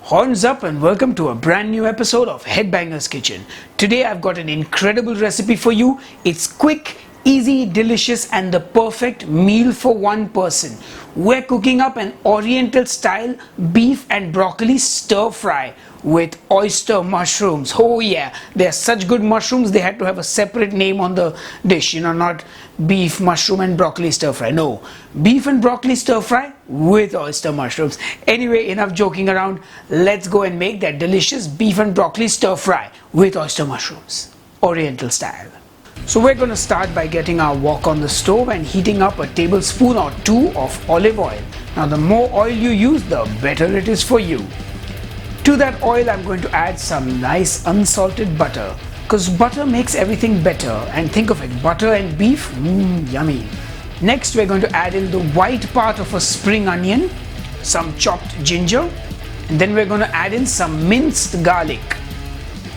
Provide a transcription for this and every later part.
Horns up and welcome to a brand new episode of Headbanger's Kitchen. Today I've got an incredible recipe for you. It's quick, easy, delicious and the perfect meal for one person. We're cooking up an oriental style beef and broccoli stir fry with oyster mushrooms. Oh yeah, they're such good mushrooms they had to have a separate name on the dish, not beef, mushroom and broccoli stir fry. No, beef and broccoli stir fry with oyster mushrooms. Anyway, enough joking around. Let's go and make that delicious beef and broccoli stir fry with oyster mushrooms, oriental style. So we're going to start by getting our wok on the stove and heating up a tablespoon or two of olive oil. Now the more oil you use, the better it is for you. To that oil I'm going to add some nice unsalted butter, because butter makes everything better. And think of it, butter and beef, yummy. Next we're going to add in the white part of a spring onion, some chopped ginger, and then we're going to add in some minced garlic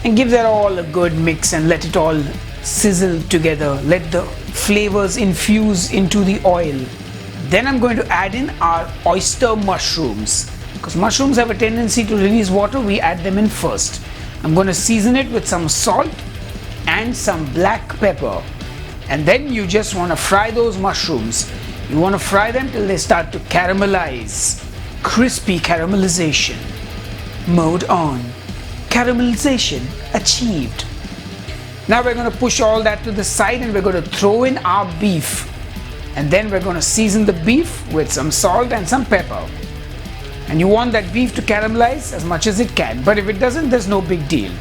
and give that all a good mix and let it all sizzle together. Let the flavors infuse into the oil. Then I'm going to add in our oyster mushrooms. Because mushrooms have a tendency to release water, we add them in first. I'm going to season it with some salt and some black pepper. And then you just want to fry those mushrooms. You want to fry them till they start to caramelize. Crispy caramelization. Mode on. Caramelization achieved. Now we're going to push all that to the side and we're going to throw in our beef. And then we're going to season the beef with some salt and some pepper. And you want that beef to caramelize as much as it can, but if it doesn't, there's no big deal.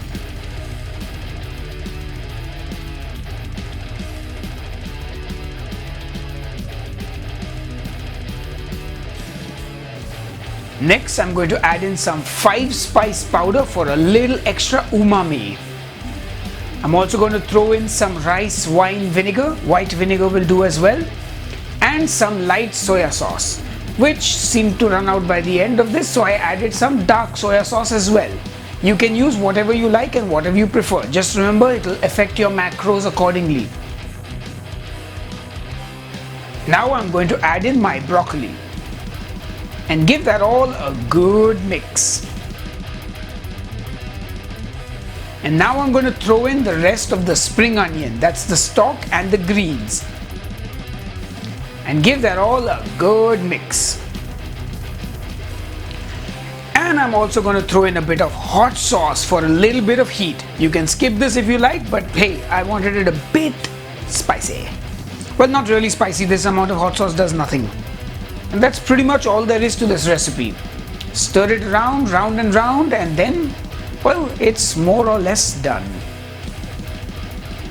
Next, I'm going to add in some 5-spice powder for a little extra umami. I'm also going to throw in some rice wine vinegar, white vinegar will do as well, and some light soya sauce, which seemed to run out by the end of this, so I added some dark soya sauce as well. You can use whatever you like and whatever you prefer. Just remember, it will affect your macros accordingly. Now I'm going to add in my broccoli and give that all a good mix. And now I'm going to throw in the rest of the spring onion, that's the stalk and the greens, and give that all a good mix. And I'm also going to throw in a bit of hot sauce for a little bit of heat. You can skip this if you like, but hey, I wanted it a bit spicy. Well, not really spicy, this amount of hot sauce does nothing. And that's pretty much all there is to this recipe. Stir it around, round and round, and then, well, it's more or less done.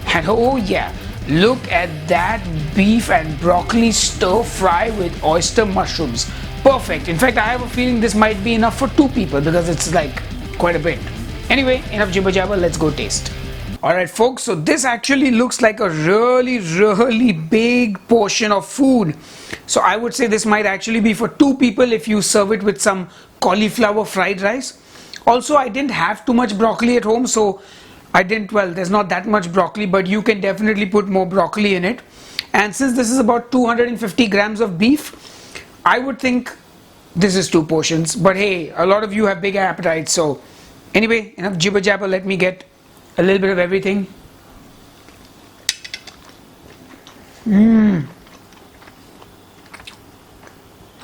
And oh yeah, look at that beef and broccoli stir fry with oyster mushrooms. Perfect. In fact, I have a feeling this might be enough for 2 people because it's like quite a bit. Anyway, enough jibber jabber, let's go taste. Alright folks, so this actually looks like a really big portion of food. So I would say this might actually be for 2 people if you serve it with some cauliflower fried rice. Also, I didn't have too much broccoli at home, so there's not that much broccoli, but you can definitely put more broccoli in it. And since this is about 250 grams of beef, I would think this is 2 portions. But hey, a lot of you have big appetites, so anyway, enough jibber jabber, let me get a little bit of everything.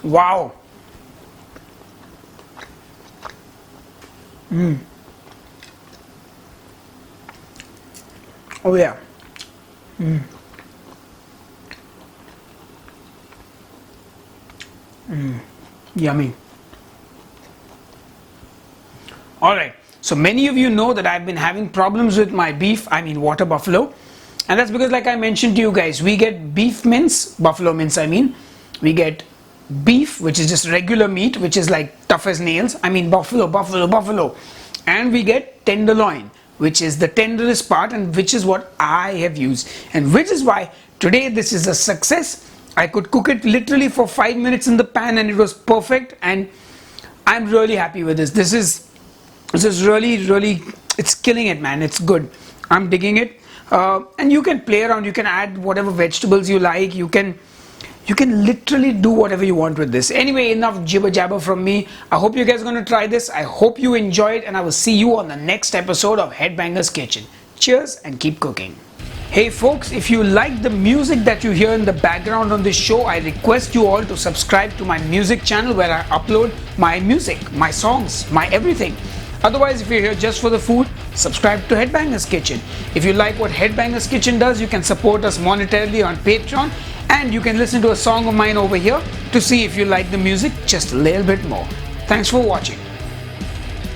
Wow. Oh yeah. Yummy. Alright, so many of you know that I've been having problems with my beef, water buffalo. And that's because, like I mentioned to you guys, we get beef mince, buffalo mince we get beef, which is just regular meat, which is like tough as nails, buffalo. And we get tenderloin, which is the tenderest part and which is what I have used. And which is why today this is a success. I could cook it literally for 5 minutes in the pan and it was perfect, and I'm really happy with this. This is really, it's killing it, man. It's good. I'm digging it. And you can play around, you can add whatever vegetables you like, you can You can literally do whatever you want with this. Anyway, enough jibber jabber from me. I hope you guys are going to try this. I hope you enjoy it, and I will see you on the next episode of Headbanger's Kitchen. Cheers and keep cooking. Hey folks, if you like the music that you hear in the background on this show, I request you all to subscribe to my music channel where I upload my music, my songs, my everything. Otherwise, if you're here just for the food, subscribe to Headbanger's Kitchen. If you like what Headbanger's Kitchen does, you can support us monetarily on Patreon, and you can listen to a song of mine over here to see if you like the music just a little bit more. Thanks for watching.